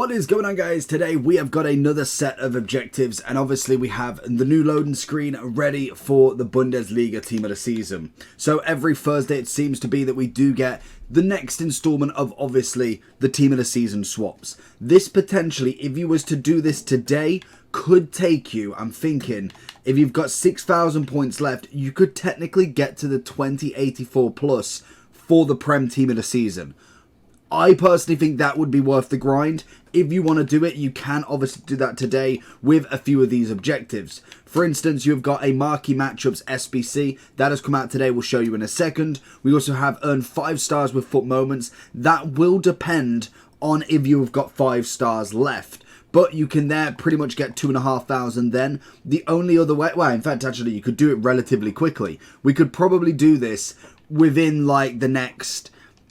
What is going on, guys? Today we have got another set of objectives, and obviously we have the new loading screen ready for the Bundesliga team of the season. So every Thursday it seems to be that we do get the next installment of obviously the team of the season swaps. This potentially, if you was to do this today, could take you, I'm thinking, if you've got 6,000 points left, you could technically get to the 2084 plus for the Prem team of the season. I personally think that would be worth the grind. If you want to do it, you can obviously do that today with a few of these objectives. For instance, you've got a Marquee Matchups SBC. That has come out today. We'll show you in a second. We also have earned 5 stars with FUT moments. That will depend on if you've got 5 stars left. But you can there pretty much get 2,500 then. The only other way, well, in fact, actually, you could do it relatively quickly. We could probably do this within like the next,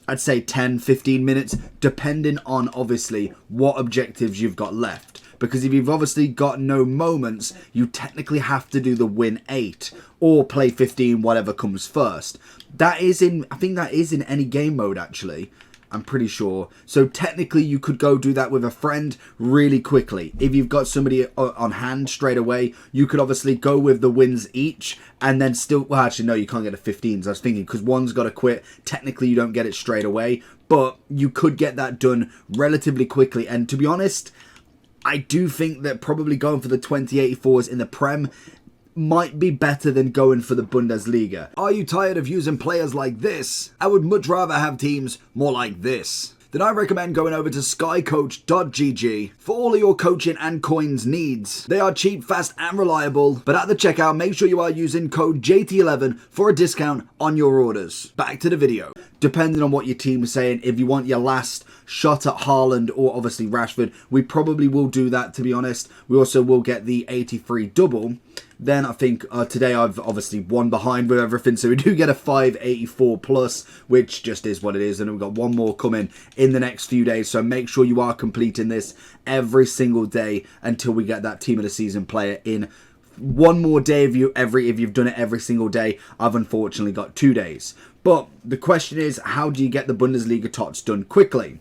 I'd say 10-15 minutes, depending on obviously what objectives you've got left. Because if you've obviously got no moments, you technically have to do the win 8 or play 15, whatever comes first. That is in, I think that is in any game mode actually. I'm pretty sure. So technically you could go do that with a friend really quickly. If you've got somebody on hand straight away, you could obviously go with the wins each and then still, well actually no, you can't get a 15s. I was thinking because one's got to quit, technically you don't get it straight away, but you could get that done relatively quickly. And to be honest, I do think that probably going for the 2084s in the Prem might be better than going for the Bundesliga. Are you tired of using players like this? I would much rather have teams more like this. Then I recommend going over to skycoach.gg for all of your coaching and coins needs. They are cheap, fast and reliable, but at the checkout make sure you are using code JT11 for a discount on your orders. Back to the video. Depending on what your team is saying, if you want your last shot at Haaland or obviously Rashford, we probably will do that, to be honest. We also will get the 83 double. Then I think today I've obviously won behind with everything, so we do get a 584 plus, which just is what it is, and we've got one more coming in the next few days, so make sure you are completing this every single day until we get that team of the season player in. One more day if you've done it every single day. I've unfortunately got 2 days. But the question is, how do you get the Bundesliga TOTS done quickly?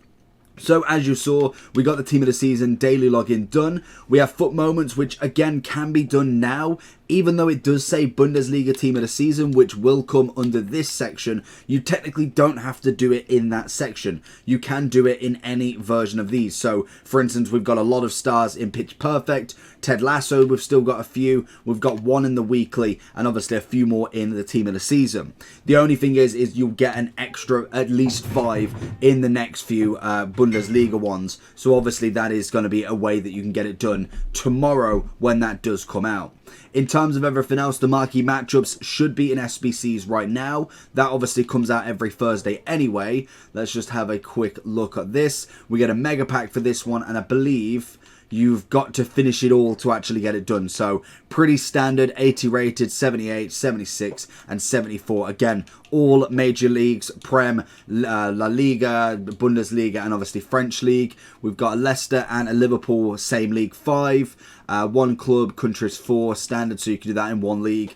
So as you saw, we got the team of the season daily login done. We have FUT moments, which again can be done now. Even though it does say Bundesliga team of the season, which will come under this section, you technically don't have to do it in that section. You can do it in any version of these. So, for instance, we've got a lot of stars in Pitch Perfect. Ted Lasso, we've still got a few. We've got 1 in the weekly, and obviously a few more in the team of the season. The only thing is you'll get an extra at least 5 in the next few Bundesliga ones. So obviously that is going to be a way that you can get it done tomorrow when that does come out. In terms of everything else, the marquee matchups should be in SBCs right now. That obviously comes out every Thursday anyway. Let's just have a quick look at this. We get a mega pack for this one, and I believe you've got to finish it all to actually get it done. So pretty standard, 80 rated, 78, 76 and 74. Again, all major leagues, Prem, La Liga, Bundesliga and obviously French League. We've got a Leicester and a Liverpool, same league 5. 1 club, countries 4, standard, so you can do that in 1 league.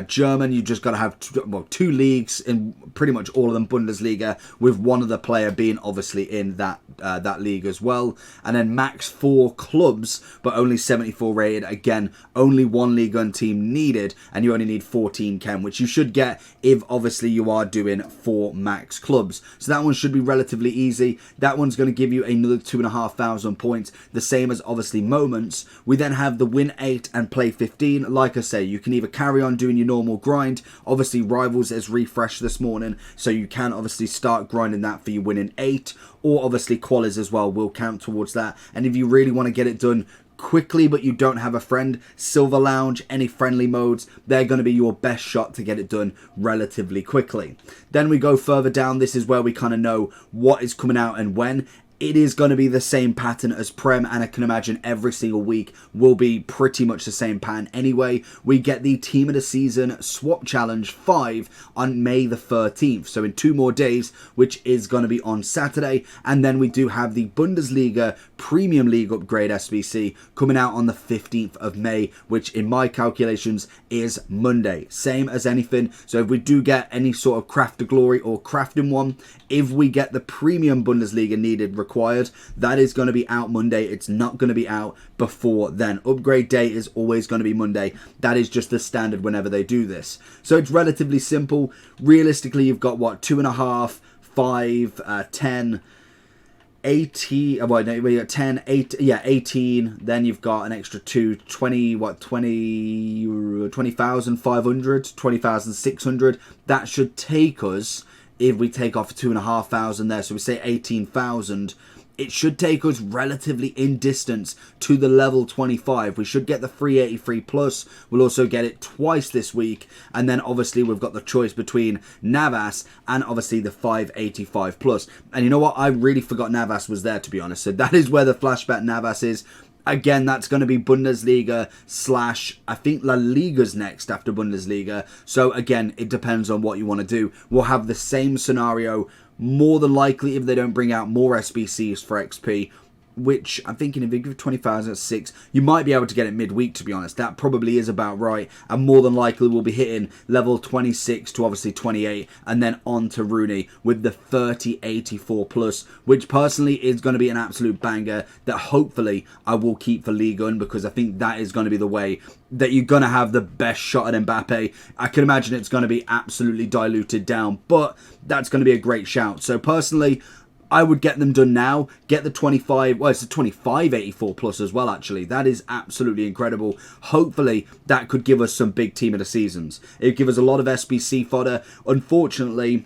German, you just got to have 2 leagues in pretty much all of them, Bundesliga, with one other player being obviously in that league as well. And then max 4 clubs, but only 74 rated. Again, only 1 League 1 team needed, and you only need 14 chem, which you should get if obviously you are doing 4 max clubs. So that one should be relatively easy. That one's going to give you another 2,500 points, the same as obviously moments. We then have the win 8 and play 15. Like I say, you can either carry on doing your normal grind. Obviously Rivals is refreshed this morning, so you can obviously start grinding that for your winning 8, or obviously qualies as well will count towards that. And if you really want to get it done quickly but you don't have a friend, Silver Lounge, any friendly modes, they're going to be your best shot to get it done relatively quickly. Then we go further down. This is where we kind of know what is coming out and when. It is going to be the same pattern as Prem, and I can imagine every single week will be pretty much the same pattern anyway. We get the Team of the Season Swap Challenge 5 on May the 13th, so in 2 more days, which is going to be on Saturday. And then we do have the Bundesliga Premium League Upgrade SBC coming out on the 15th of May, which in my calculations is Monday. Same as anything, so if we do get any sort of Craft of Glory or Crafting one, if we get the Premium Bundesliga needed required. That is going to be out Monday. It's not going to be out before then. Upgrade day is always going to be Monday. That is just the standard whenever they do this. So it's relatively simple. Realistically, you've got what, 2.5, 5, 10, 18, well, no, you got 10, 8, yeah, 18, then you've got an extra 2, 20, what, 20,500, 20,600. That should take us, if we take off 2,500 there, so we say 18,000, it should take us relatively in distance to the level 25. We should get the 383 plus. We'll also get it twice this week. And then obviously we've got the choice between Navas and obviously the 585 plus. And you know what? I really forgot Navas was there, to be honest. So that is where the flashback Navas is. Again, that's going to be Bundesliga / I think La Liga's next after Bundesliga. So again, it depends on what you want to do. We'll have the same scenario more than likely if they don't bring out more SBCs for XP, which I'm thinking if you give 20,000 at 6, you might be able to get it midweek, to be honest. That probably is about right. And more than likely we'll be hitting level 26 to obviously 28 and then on to Rooney with the 3084 plus, which personally is going to be an absolute banger that hopefully I will keep for Ligue 1, because I think that is going to be the way that you're going to have the best shot at Mbappe. I can imagine it's going to be absolutely diluted down, but that's going to be a great shout. So personally, I would get them done now. Get the 25, well, it's a 2584 plus as well, actually. That is absolutely incredible. Hopefully, that could give us some big team of the seasons. It would give us a lot of SBC fodder. Unfortunately,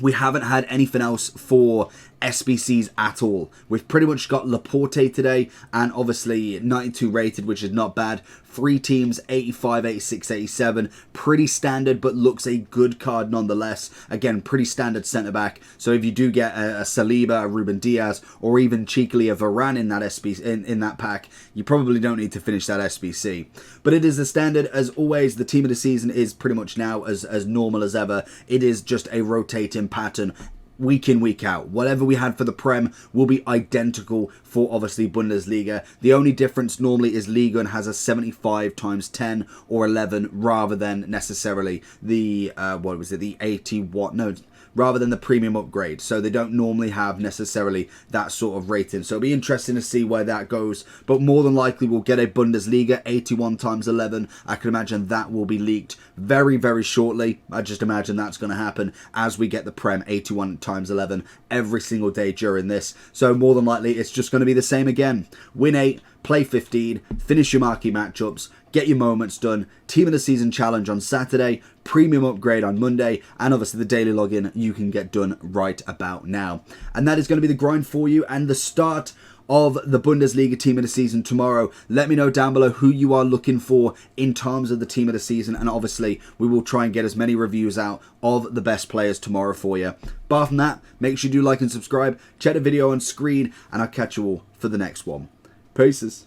we haven't had anything else for SBCs at all. We've pretty much got Laporte today, and obviously 92 rated, which is not bad. 3 teams, 85, 86, 87. Pretty standard, but looks a good card nonetheless. Again, pretty standard centre-back. So if you do get a Saliba, a Ruben Diaz, or even cheekily a Varane in that SBC, in that pack, you probably don't need to finish that SBC. But it is the standard. As always, the team of the season is pretty much now as normal as ever. It is just a rotating pattern, week in, week out. Whatever we had for the Prem will be identical for obviously Bundesliga. The only difference normally is Liga and has a 75 times 10 or 11 rather than necessarily the what was it, the 80 watt, no, rather than the premium upgrade. So they don't normally have necessarily that sort of rating. So it'll be interesting to see where that goes. But more than likely we'll get a Bundesliga 81 times 11. I can imagine that will be leaked very, very shortly. I just imagine that's going to happen as we get the Prem 81 times 11 every single day during this. So more than likely it's just going to be the same again. Win 8, play 15, finish your marquee matchups, get your moments done, team of the season challenge on Saturday, premium upgrade on Monday, and obviously the daily login you can get done right about now. And that is going to be the grind for you and the start of the Bundesliga team of the season tomorrow. Let me know down below who you are looking for in terms of the team of the season, and obviously we will try and get as many reviews out of the best players tomorrow for you. Apart from that, make sure you do like and subscribe, check the video on screen, and I'll catch you all for the next one. Peace.